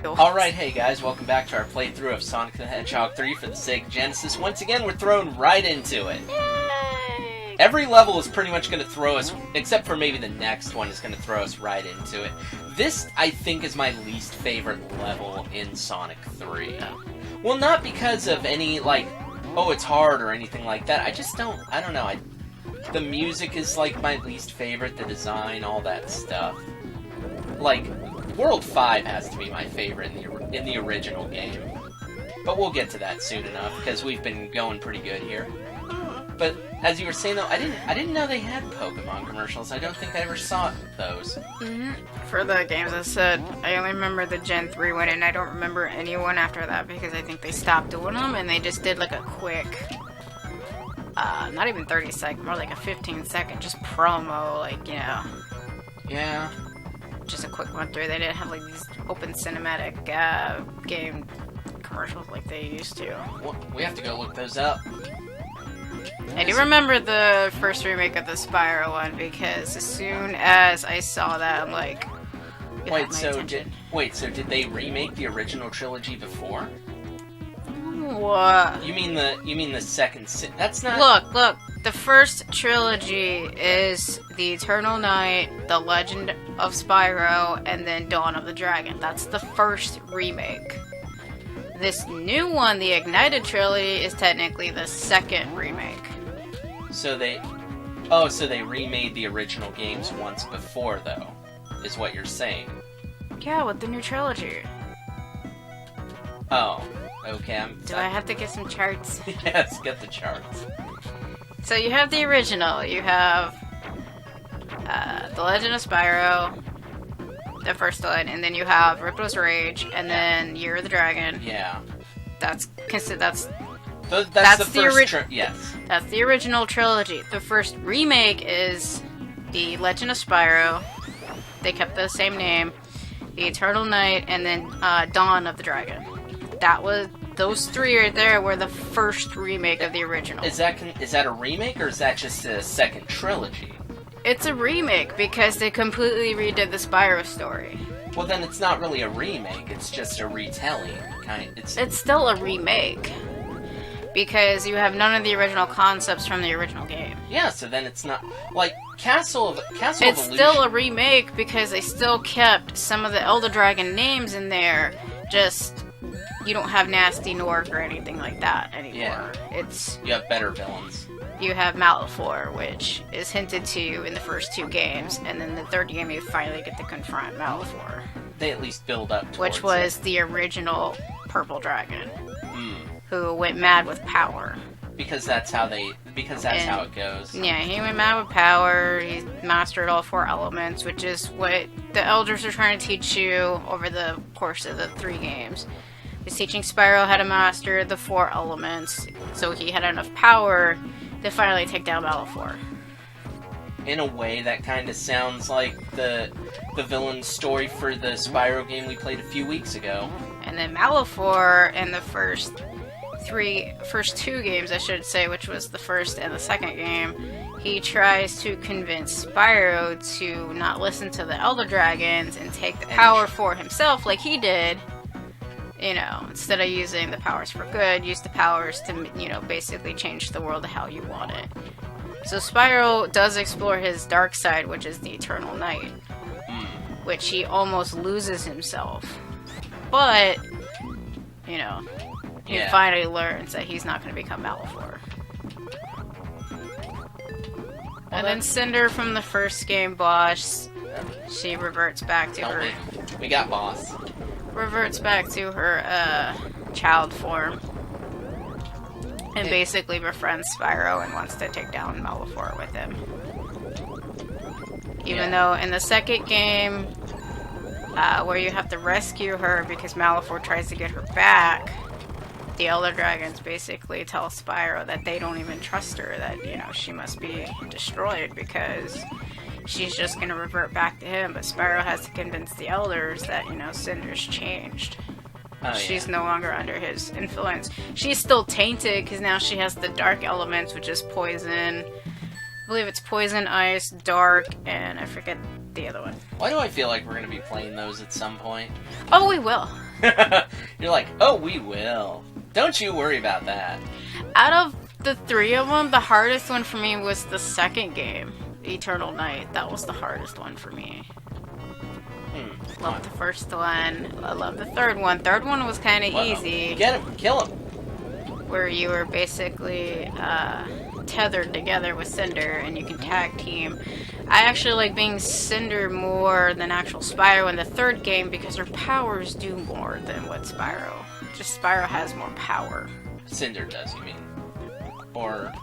Alright, hey guys, welcome back to our playthrough of Sonic the Hedgehog 3 for the Sega Genesis. Once again, we're thrown right into it. Yay! Every level is pretty much going to throw us, except for maybe the next one is going to throw us right into it. This, I think, is my least favorite level in Sonic 3. Well, not because of any, like, oh, it's hard or anything like that. I don't know. The music is, like, my least favorite, the design, all that stuff. Like, World 5 has to be my favorite in the original game. But we'll get to that soon enough, because we've been going pretty good here. But, as you were saying though, I didn't know they had Pokemon commercials. I don't think I ever saw those. For the games I said, I only remember the Gen 3 one, and I don't remember anyone after that, because I think they stopped doing them, and they just did like a quick, not even 30 second, more like a 15 second, just promo, like, you know. Yeah. Just a quick run through. They didn't have like these open cinematic game commercials like they used to. Well, we have to go look those up. I do remember the first remake of the Spyro one, because as soon as I saw that, I'm like, wait, so did they remake the original trilogy before? What? You mean the second? That's not. Look. The first trilogy is The Eternal Night, The Legend of Spyro, and then Dawn of the Dragon. That's the first remake. This new one, the Ignited trilogy, is technically the second remake. So they remade the original games once before, though, is what you're saying. Yeah, with the new trilogy. Oh, okay. Do I have to get some charts? Yes, get the charts. So you have the original, you have The Legend of Spyro, the first one, and then you have Ripto's Rage, and then Year of the Dragon. Yeah. That's the first yes. That's the original trilogy. The first remake is The Legend of Spyro. They kept the same name. The Eternal Night, and then Dawn of the Dragon. Those three right there were the first remake of the original. Is that a remake, or is that just a second trilogy? It's a remake, because they completely redid the Spyro story. Well, then it's not really a remake, it's just a retelling. It's still a remake, because you have none of the original concepts from the original game. Yeah, so then it's not... Like, Castle of Evolution... It's still a remake, because they still kept some of the Elder Dragon names in there, just... You don't have Nasty Nork or anything like that anymore. Yeah. You have better villains. You have Malifaux, which is hinted to in the first two games, and then the third game you finally get to confront Malifaux. They at least build up towards which was the original Purple Dragon, who went mad with power. Because that's how it goes. Yeah, he went mad with power, he mastered all four elements, which is what the elders are trying to teach you over the course of the three games. He's teaching Spyro how to master the four elements, so he had enough power to finally take down Malifaux. In a way, that kind of sounds like the villain story for the Spyro game we played a few weeks ago. And then Malifaux in the first two games, I should say, which was the first and the second game, he tries to convince Spyro to not listen to the Elder Dragons and take the power for himself like he did. You know, instead of using the powers for good, use the powers to, you know, basically change the world to how you want it. So Spyro does explore his dark side, which is the Eternal Night, which he almost loses himself. But, you know, he finally learns that he's not going to become Malifaux. And then Cinder from the first game boss, she reverts back to her... We got boss. Reverts back to her child form and basically befriends Spyro and wants to take down Malifaux with him. Even though in the second game, where you have to rescue her because Malifaux tries to get her back, the Elder Dragons basically tell Spyro that they don't even trust her, that, you know, she must be destroyed because she's just gonna revert back to him, but Spyro has to convince the elders that, you know, Cinder's changed. She's no longer under his influence. She's still tainted, because now she has the dark elements, which is poison. I believe it's poison, ice, dark, and I forget the other one. Why do I feel like we're gonna be playing those at some point? Oh, we will. You're like, oh, we will. Don't you worry about that. Out of the 3 of them, the hardest one for me was the second game, Eternal Night. That was the hardest one for me. Love the first one. I love the third one. Third one was kind of easy. Get him. Kill him. Where you were basically tethered together with Cinder and you can tag team. I actually like being Cinder more than actual Spyro in the third game because her powers do more than what Spyro. Just Spyro has more power. Cinder does, you mean? Or...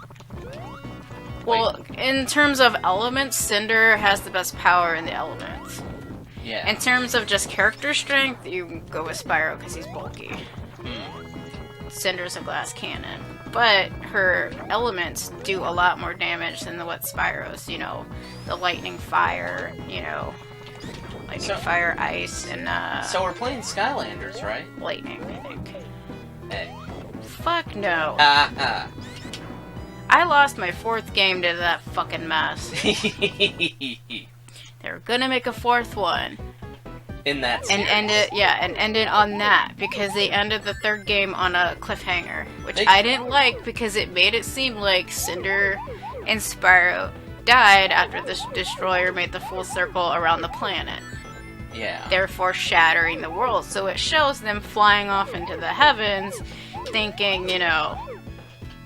Well, in terms of elements, Cinder has the best power in the elements. Yeah. In terms of just character strength, you go with Spyro because he's bulky. Cinder's a glass cannon. But her elements do a lot more damage than what Spyro's, you know, the lightning, fire, you know, fire, ice, and, So we're playing Skylanders, right? lightning, I think. Hey. Fuck no. Ha I lost my 4th game to that fucking mess. They were gonna make a 4th one. In that series. And end it on that because they ended the 3rd game on a cliffhanger, which I didn't like because it made it seem like Cinder and Spyro died after the destroyer made the full circle around the planet. Yeah. Therefore shattering the world. So it shows them flying off into the heavens, thinking, you know,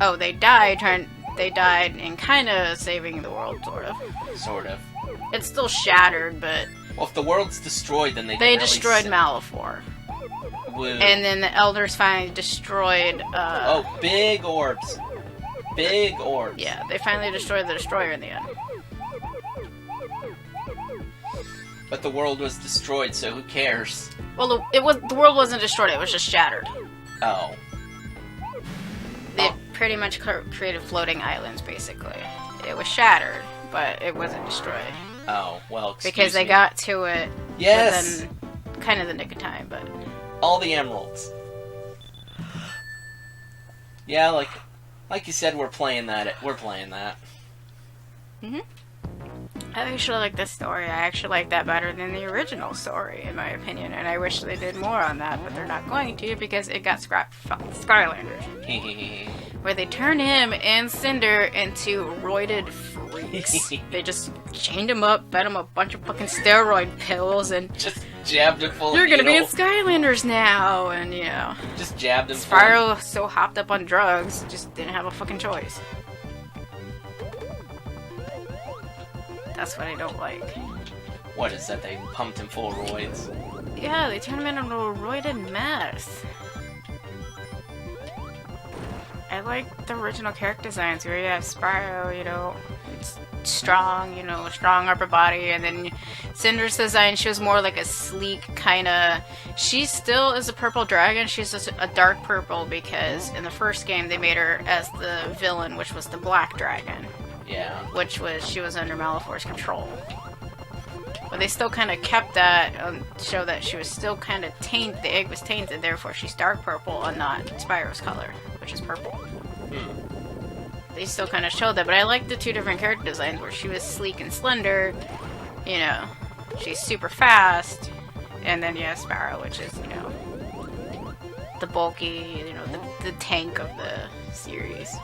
oh, they died and kind of saving the world, sort of. Sort of. It's still shattered, but... Well, if the world's destroyed, then they destroyed Malifaux. Woo. And then the Elders finally destroyed... oh, big orbs. Big orbs. Yeah, they finally destroyed the Destroyer in the end. But the world was destroyed, so who cares? Well, the world wasn't destroyed, it was just shattered. Oh. They pretty much created floating islands, basically. It was shattered, but it wasn't destroyed. Oh, well, because they got to it within kind of the nick of time, but... All the emeralds. Yeah, like you said, we're playing that. We're playing that. I actually like this story. I actually like that better than the original story, in my opinion, and I wish they did more on that, but they're not going to because it got scrapped from Skylanders. Where they turn him and Cinder into roided freaks. They just chained him up, fed him a bunch of fucking steroid pills, and just jabbed him full of you're gonna be in needles. Skylanders now, and you know. Just jabbed him. Spyro, so hopped up on drugs, just didn't have a fucking choice. That's what I don't like. What is that? They pumped him full of roids. Yeah, they turned him into a roided mess. I like the original character designs where you have Spyro, you know, it's strong, you know, strong upper body, and then Cinder's design, she was more like a sleek kind of... She still is a purple dragon, she's just a dark purple because in the first game they made her as the villain, which was the black dragon. Yeah. Which was, she was under Malifaux's control. But they still kind of kept that to show that she was still kind of tainted, the egg was tainted, therefore she's dark purple and not Spyro's color, which is purple. They still kind of showed that, but I like the 2 different character designs where she was sleek and slender, you know, she's super fast, and then you have Spyro, which is, you know, the bulky, you know, the tank of the series.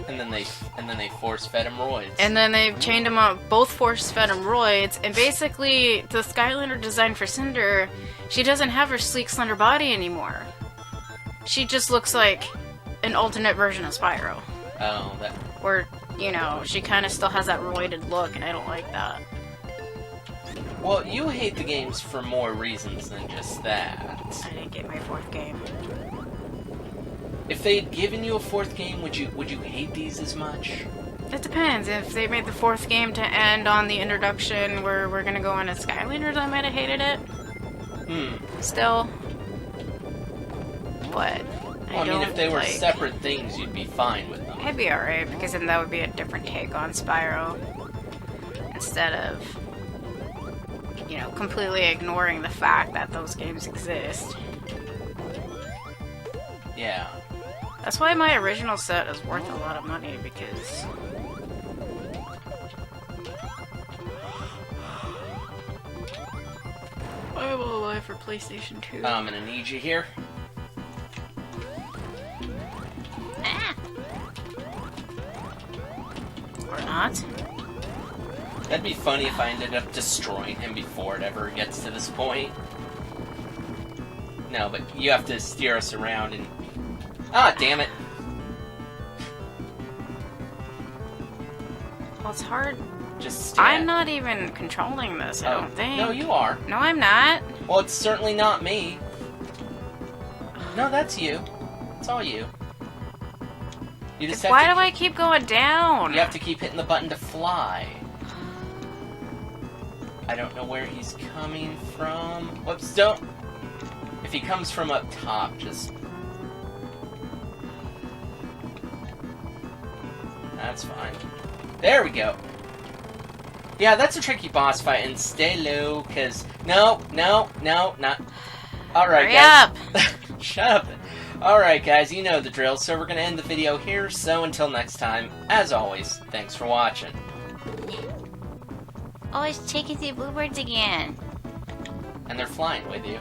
And then they force-fed him roids. And then they chained him up, both force-fed him roids, and basically, the Skylander design for Cinder, she doesn't have her sleek, slender body anymore. She just looks like an alternate version of Spyro. Oh, that... Where, you know, she kind of still has that roided look, and I don't like that. Well, you hate the games for more reasons than just that. I didn't get my 4th game. If they had given you a 4th game, would you hate these as much? It depends. If they made the 4th game to end on the introduction where we're gonna go into Skylanders, I might have hated it. Still. But I mean, if they were separate things, you'd be fine with them. I'd be alright, because then that would be a different take on Spyro. Instead of, you know, completely ignoring the fact that those games exist. Yeah. That's why my original set is worth a lot of money, because still alive for PlayStation 2. I'm gonna need you here. Ah. Or not. That'd be funny if I ended up destroying him before it ever gets to this point. No, but you have to steer us around and... Ah, damn it. Well, it's hard. Just stand. I'm not even controlling this, I don't think. No, you are. No, I'm not. Well, it's certainly not me. No, that's you. It's all you. You just have Why to... do I keep going down? You have to keep hitting the button to fly. I don't know where he's coming from. Whoops, don't... If he comes from up top, just... That's fine. There we go. Yeah, that's a tricky boss fight, and stay low, because... No, not... Alright, Hurry guys. up! Shut up. Alright, guys, you know the drill, so we're going to end the video here, so until next time, as always, thanks for watching. Oh, it's taking the bluebirds again. And they're flying with you.